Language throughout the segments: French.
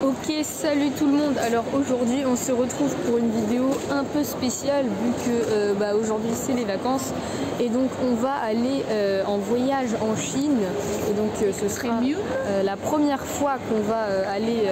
Ok, salut tout le monde. Alors aujourd'hui on se retrouve pour une vidéo un peu spéciale vu que aujourd'hui c'est les vacances et donc on va aller en voyage en Chine et donc ce sera la première fois qu'on va aller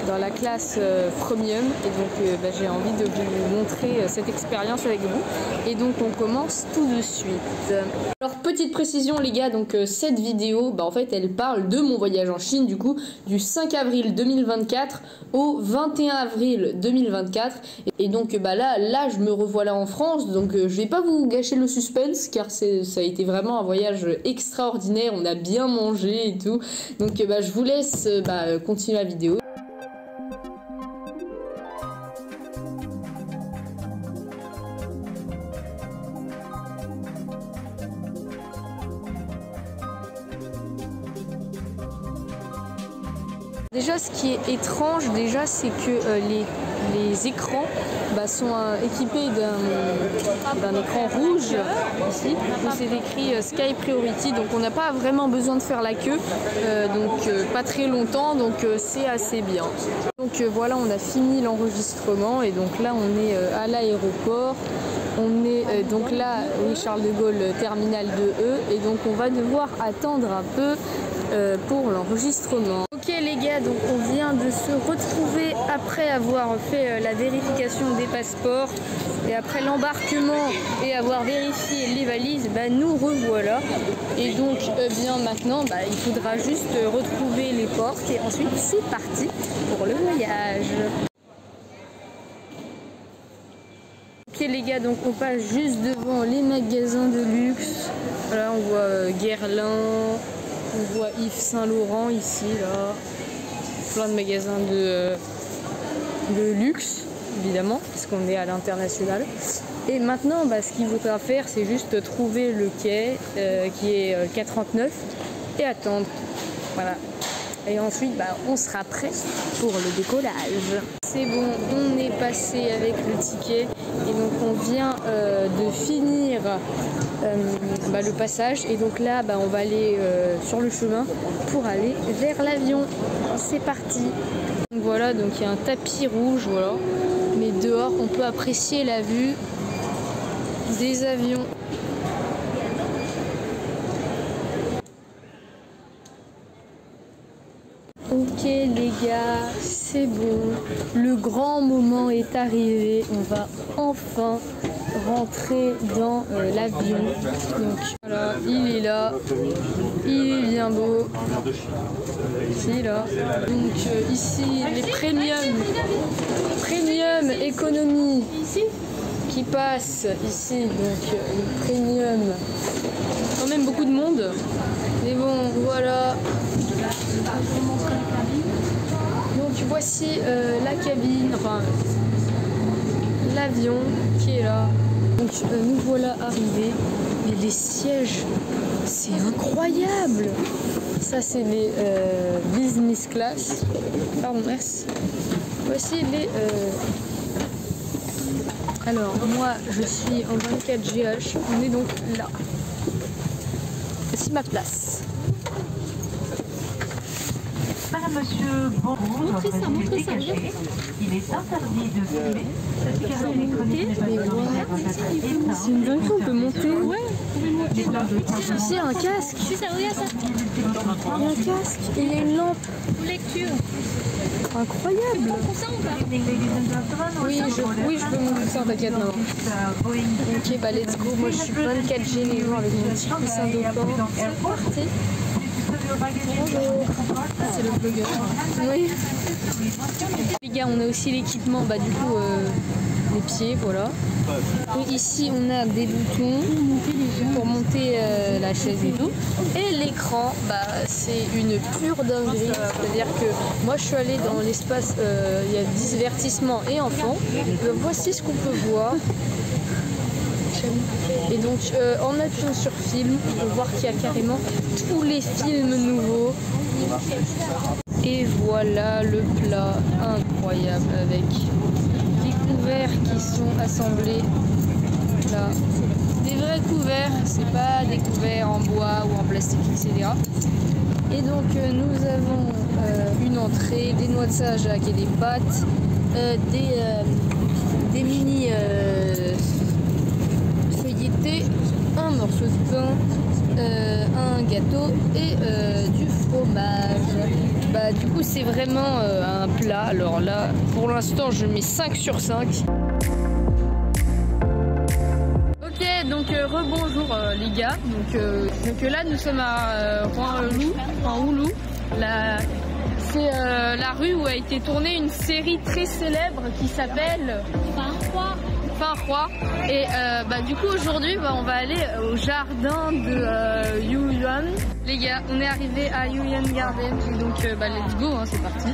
dans la classe premium et donc j'ai envie de vous montrer cette expérience avec vous et donc on commence tout de suite. Alors petite précision les gars, donc cette vidéo en fait elle parle de mon voyage en Chine, du coup du 5 avril 2024 au 21 avril 2024 et donc là je me revoilà en France, donc je vais pas vous gâcher le suspense car ça a été vraiment un voyage extraordinaire, on a bien mangé et tout, donc je vous laisse continuer la vidéo. Déjà ce qui est étrange c'est que les écrans sont équipés d'un écran rouge ici où c'est écrit Sky Priority, donc on n'a pas vraiment besoin de faire la queue, pas très longtemps, donc c'est assez bien. Donc voilà, on a fini l'enregistrement et donc là on est à l'aéroport. On est donc là, oui, Charles de Gaulle, terminal 2E, et donc on va devoir attendre un peu pour l'enregistrement. Ok les gars, donc on vient de se retrouver après avoir fait la vérification des passeports et après l'embarquement et avoir vérifié les valises, nous revoilà. Et donc maintenant il faudra juste retrouver les portes et ensuite c'est parti pour le voyage. Ok les gars, donc on passe juste devant les magasins de luxe. Là on voit Guerlain, on voit Yves Saint Laurent ici, là. Plein de magasins de luxe, évidemment, parce qu'on est à l'international. Et maintenant, ce qu'il faudra faire, c'est juste trouver le quai qui est 439 et attendre. Voilà. Et ensuite, on sera prêt pour le décollage. C'est bon, on est passé avec le ticket et donc on vient de finir le passage et donc là on va aller sur le chemin pour aller vers l'avion. C'est parti. Donc voilà, donc il y a un tapis rouge, voilà, mais dehors on peut apprécier la vue des avions. Ok les gars, c'est bon, le grand moment est arrivé, on va enfin rentrer dans l'avion. Donc voilà, il est là, il est bien beau, ici là. Donc ici les premium économie qui passe ici, donc le premium, quand même beaucoup de monde, mais bon voilà. Donc voici la cabine, enfin l'avion qui est là. Donc nous voilà arrivés. Mais les sièges, c'est incroyable. Ça c'est les business class. Pardon, merci. Voici les... Alors moi je suis en 24 GH. On est donc là. Voici ma place. Monsieur, bonjour, montrez ça, il est interdit de filmer. Cette caméra électronique n'est pas autorisée. C'est une dinguerie, on peut monter. Ouais, on peut monter. Ici, il y a un casque. Si ça, regarde ça. Il y a un casque et il y a une lampe. Lecture. Incroyable. Pour ça ou pas? Oui, je peux monter ça, t'inquiète, maman. Ok, let's go. Moi, je suis 24G les jours avec mon petit coussin d'eau. C'est parti. Bonjour. Ah, c'est le blogueur. Oui. Les gars, on a aussi l'équipement, du coup, les pieds, voilà. Et ici, on a des boutons pour monter la chaise et tout. Et l'écran, c'est une pure dinguerie. C'est-à-dire que moi, je suis allée dans l'espace, il y a divertissement et enfants. Voici ce qu'on peut voir. Et donc en appuyant sur film, on peut voir qu'il y a carrément tous les films nouveaux. Et voilà le plat incroyable avec des couverts qui sont assemblés là. Des vrais couverts, c'est pas des couverts en bois ou en plastique, etc. Et donc nous avons une entrée, des noix de Saint-Jacques et des pâtes, des mini feuilletés, un morceau de pain, un gâteau et du fromage. Bah, du coup c'est vraiment un plat. Alors là pour l'instant je mets 5 sur 5. Ok, donc rebonjour les gars. Donc là nous sommes à Oulu. C'est la rue où a été tournée une série très célèbre qui s'appelle Fin Roi. Et bah, du coup aujourd'hui on va aller au jardin de Yuyuan. Les gars, on est arrivé à Yuyuan Garden. Donc bah, let's go, hein, c'est parti.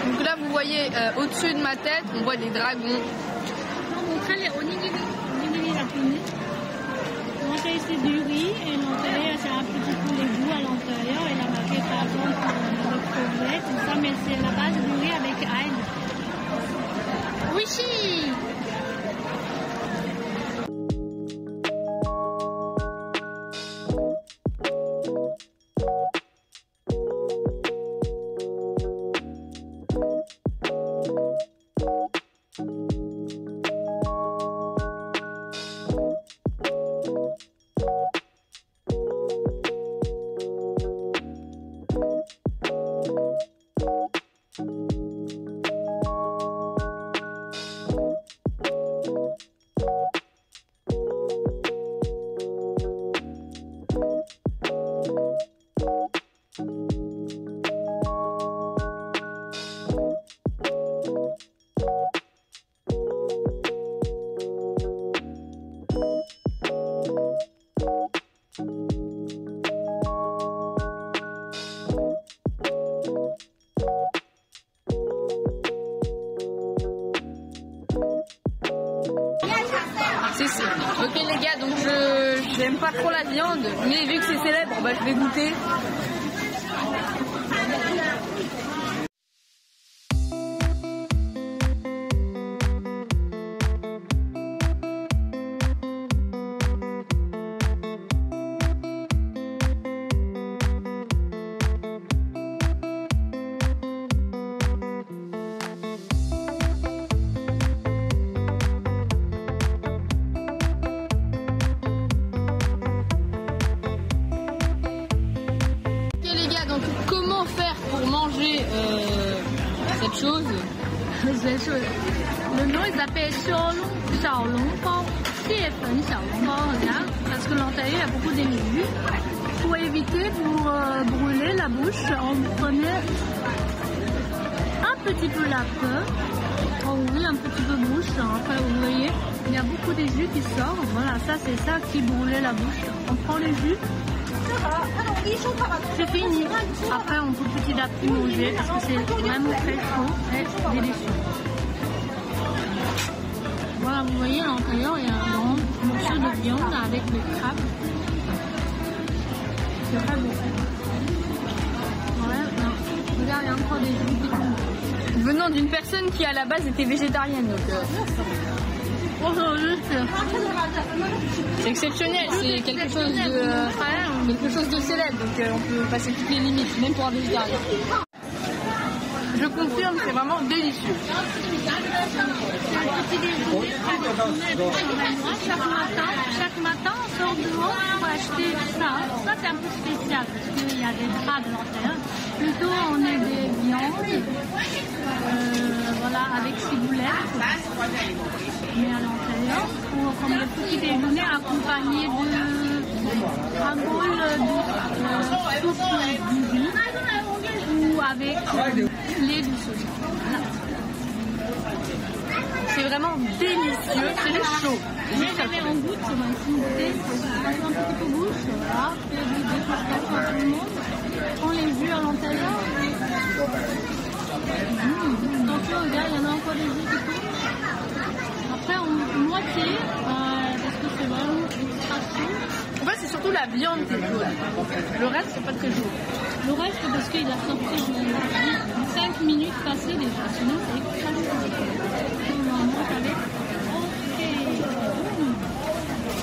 Donc là vous voyez au-dessus de ma tête, on voit des dragons. On montrait les onigiri japonais. L'intérieur c'est du riz et l'intérieur c'est un petit peu d'égout à l'intérieur et la maquette par exemple le crevet, tout ça, mais c'est la base du riz avec ail. Oui, si. Ok les gars, donc j'aime pas trop la viande, mais vu que c'est célèbre, bah, je vais goûter. Cette chose. Le nom il s'appelle Xiaolongbao, parce que l'intérieur il y a beaucoup d'émigrés. Pour éviter, pour brûler la bouche, on prenait un petit peu la peur. Oh oui, un petit peu bouche. Après, vous voyez, il y a beaucoup de jus qui sortent. Voilà, ça c'est ça qui brûlait la bouche. On prend les jus. C'est fini. Après, on peut petit à petit manger parce que c'est vraiment très chaud et délicieux. Voilà, vous voyez, à l'intérieur, il y a un grand morceau de viande avec le crabe. C'est très bon. Ouais, non. Regarde, il y a encore des jus qui tombent. Venant d'une personne qui à la base était végétarienne, donc c'est exceptionnel, c'est quelque chose de célèbre, donc on peut passer toutes les limites, même pour un végétarien. Je confirme, c'est vraiment délicieux. Chaque matin, on sort dehors pour acheter ça. Ça, c'est un peu spécial parce qu'il y a des crabes à l'intérieur. Plutôt, on a des viandes, voilà, avec ciboulette, mais à l'intérieur, comme le petit déjeuner accompagné d'un bol de soupe du riz ou avec lait du soja. Voilà. C'est vraiment délicieux, c'est juste chaud. Mais j'avais en goutte, c'est un petit peu bouche, voilà, fait des dégustations à tout le monde. On les jus à l'intérieur. Attention, regarde, il y en a encore des jus qui tombent. Après, en moitié, parce que c'est vraiment extra chaud. En fait, c'est surtout la viande qui est chaude. Le reste, c'est pas très chaud. Le reste, c'est parce qu'il a sorti 5 minutes passées déjà, sinon c'est extra chaud. On en mange avec.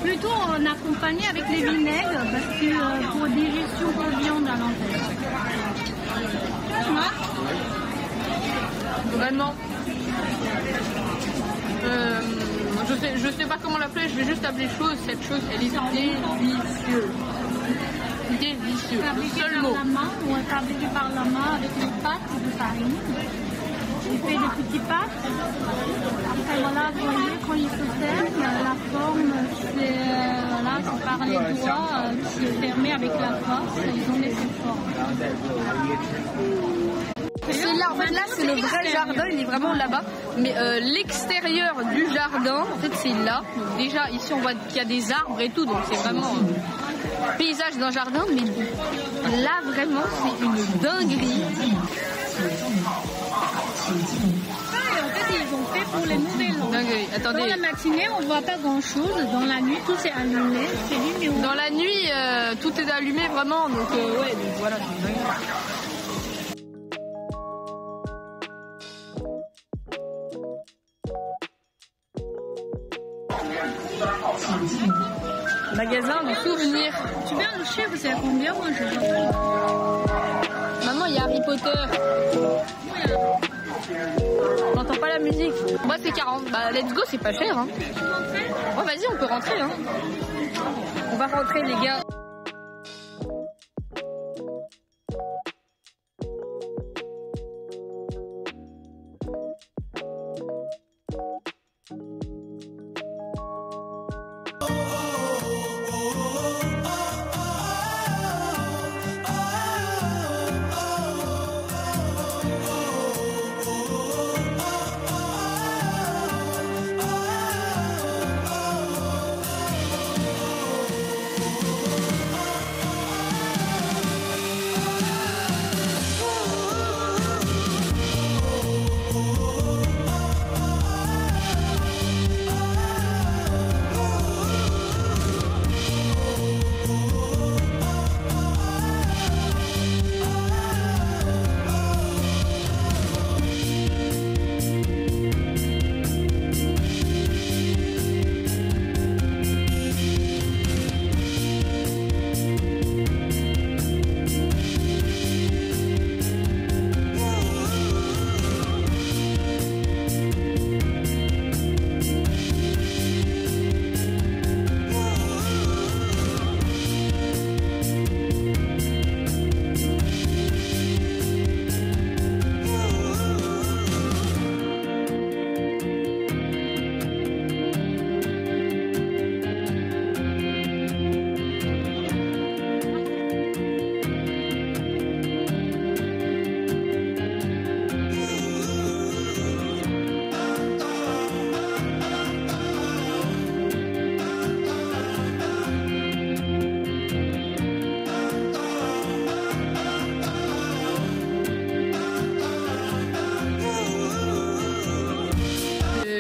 Plutôt en accompagné avec les vinaigres parce que pour digestion de viande à l'intérieur. Vraiment. Je sais pas comment l'appeler, je vais juste appeler chose. Cette chose, elle est délicieuse. Délicieux. Fabriqué Seul par mot. la main, ou fabriqué par la main avec les pâtes de farine. Il fait des petits pâtes. Après voilà, vous voyez, quand il se ferme, la forme c'est voilà, c'est par les doigts qui est fermé avec la force. Ils ont laissé forme. C'est là, en fait, là c'est le vrai jardin, il est vraiment là-bas. Mais l'extérieur du jardin, en fait, c'est là. Donc, déjà, ici, on voit qu'il y a des arbres et tout, donc c'est vraiment paysage d'un jardin. Mais là, vraiment, c'est une dinguerie. En fait, ils ont fait pour les nouvelles langues. Dinguerie. Attendez. Dans la matinée, on voit pas grand-chose. Dans la nuit, tout est allumé. C'est lumineux. Dans la nuit, tout est allumé vraiment. Donc, ouais, donc voilà, c'est une dinguerie. Magasin de souvenirs. Tu viens le chiffre, c'est à combien? Moi, je sais pas. Maman, il y a Harry Potter. On n'entend pas la musique. Moi, c'est 40. Bah, let's go, c'est pas cher. Hein. Oh, vas-y, on peut rentrer. Hein. On va rentrer, les gars.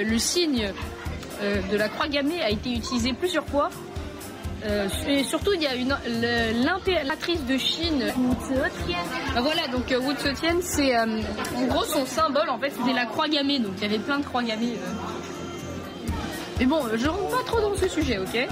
le signe de la croix gammée a été utilisé plusieurs fois. Et surtout, il y a l'impératrice de Chine. Voilà, donc Wu Zetian, c'est en gros son symbole, en fait, c'était la croix gammée. Donc il y avait plein de croix gammées. Mais bon, je rentre pas trop dans ce sujet, ok?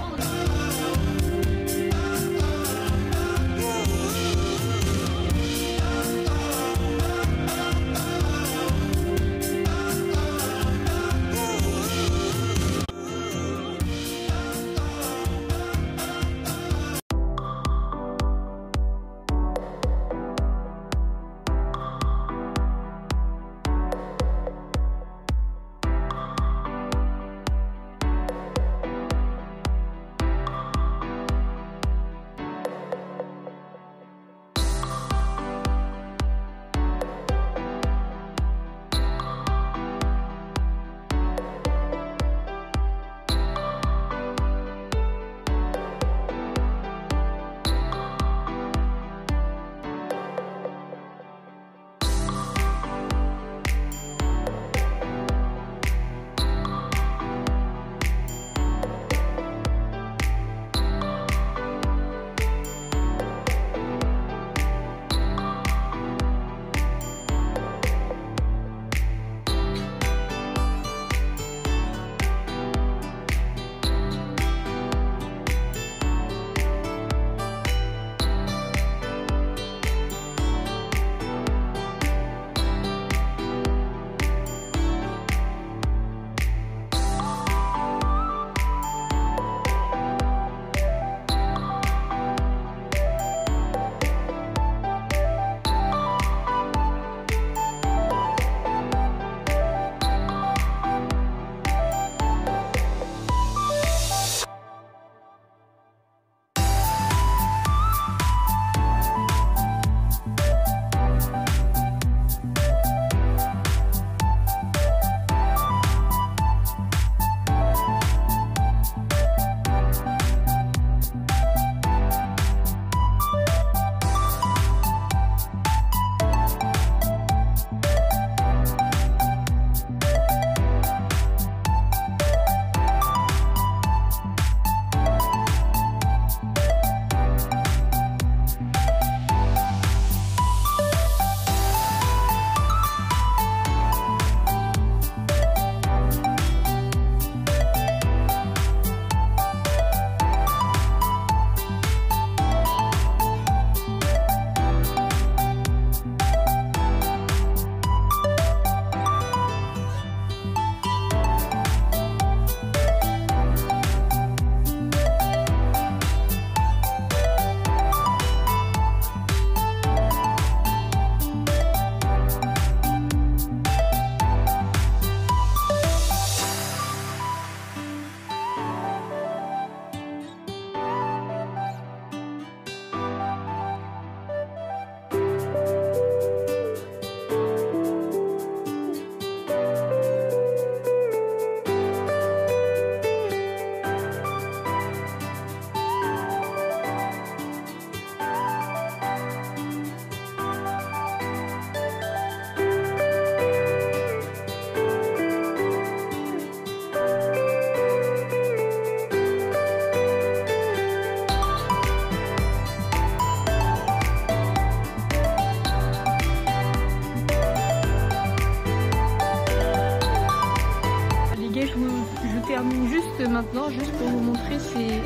termine juste maintenant, juste pour vous montrer ces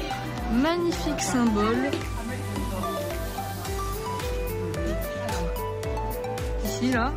magnifiques symboles. Ici, là.